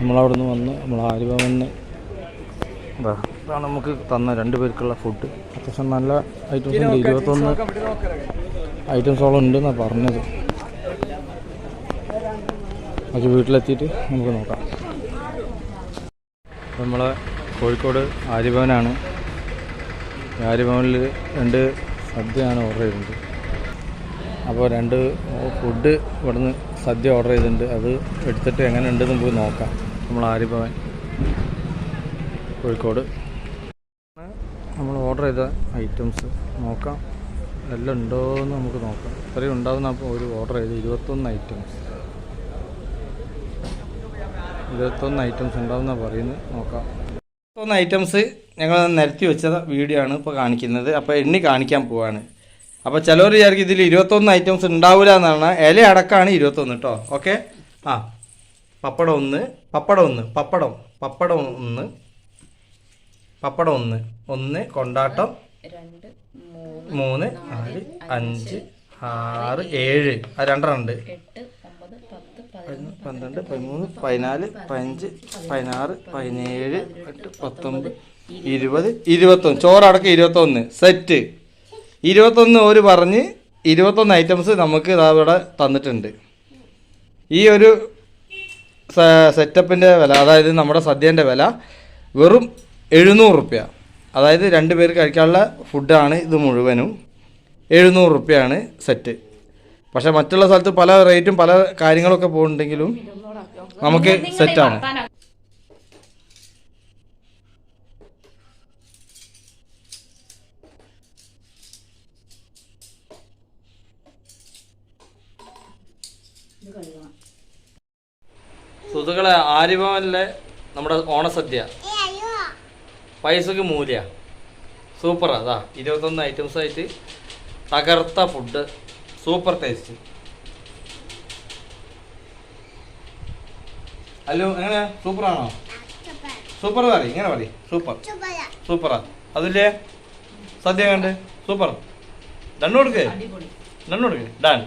നമ്മളവിടെ നിന്ന് വന്ന് നമ്മൾ ആര്യഭവനിൽ ഇതാണ് നമുക്ക് തന്ന 2 പേർക്കുള്ള ഫുഡ്. അത്യാവശ്യം നല്ല ഐറ്റംസ് ഉണ്ട്. 21 ഐറ്റംസോളം ഉണ്ടെന്നാണ് പറഞ്ഞത്. അത് വീട്ടിലെത്തിയിട്ട് നമുക്ക് നോക്കാം. നമ്മൾ കോഴിക്കോട് ആര്യഭവനാണ്. ആര്യഭവനിൽ 2 സദ്യയാണ് ഓർഡർ ചെയ്തിട്ടുണ്ട്. അപ്പോൾ 2 ഫുഡ് ഇവിടുന്ന് സദ്യ ഓർഡർ ചെയ്തിട്ടുണ്ട്. അത് എടുത്തിട്ട് എങ്ങനെ ഉണ്ടെന്ന് പോയി നോക്കാം. നമ്മൾ ആര്യഭവൻ കോഴിക്കോട് നമ്മൾ ഓർഡർ ചെയ്ത ഐറ്റംസ് നോക്കാം, എല്ലാം ഉണ്ടോയെന്ന് നമുക്ക് നോക്കാം. ഇത്രയും ഉണ്ടാവുന്ന അപ്പോൾ ഒരു ഓർഡർ ചെയ്ത് 21 ഐറ്റംസ് ഉണ്ടാവുന്ന പറയുന്നത്. നോക്കാം. 21 ഐറ്റംസ് ഞങ്ങൾ നിരത്തി വെച്ച വീഡിയോ ആണ് ഇപ്പോൾ കാണിക്കുന്നത്. അപ്പോൾ എണ്ണി കാണിക്കാൻ പോവാണ്. അപ്പോൾ ചിലവർ വിചാരിക്കും ഇതിൽ 21 ഐറ്റംസ് ഉണ്ടാവില്ല എന്നാണ്. ഇല അടക്കമാണ് 21 കേട്ടോ. ഓക്കെ. പപ്പടം 1, കൊണ്ടാട്ടം 3, 4, 5, 6, 7, 2 12, 13, 14, 15, 16, 17, 18, 19, 20, ചോറടക്കം 21 സെറ്റ്. 21 ഒരു പറഞ്ഞ് 21 ഐറ്റംസ് നമുക്ക് ഇവിടെ തന്നിട്ടുണ്ട്. ഈ ഒരു സെറ്റപ്പിൻ്റെ വില, അതായത് നമ്മുടെ സദ്യേൻ്റെ വില വെറും 700 റുപ്യ. അതായത് 2 പേർക്ക് കഴിക്കാനുള്ള ഫുഡാണ് ഇത് മുഴുവനും. 700 റുപ്യയാണ് സെറ്റ്. പക്ഷെ മറ്റുള്ള സ്ഥലത്ത് പല റേറ്റും പല കാര്യങ്ങളൊക്കെ പോകുന്നുണ്ടെങ്കിലും നമുക്ക് സെറ്റാണ്. സുഹൃത്തുക്കളെ, ആര്യഭവനിലെ നമ്മുടെ ഓണസദ്യ പൈസക്ക് മൂല്യ സൂപ്പറാ. അതാ 21 ഐറ്റംസ് ആയിട്ട് തകർത്ത ഫുഡ്, സൂപ്പർ ടേസ്റ്റ്. ഹലോ, എങ്ങനെയാ? സൂപ്പറാണോ? സൂപ്പർ പറ, ഇങ്ങനെ പറ. സൂപ്പറാ. അതില്ലേ സദ്യ കണ്ട് സൂപ്പർ. ഡൺ കൊടുക്ക്. ഡൺ.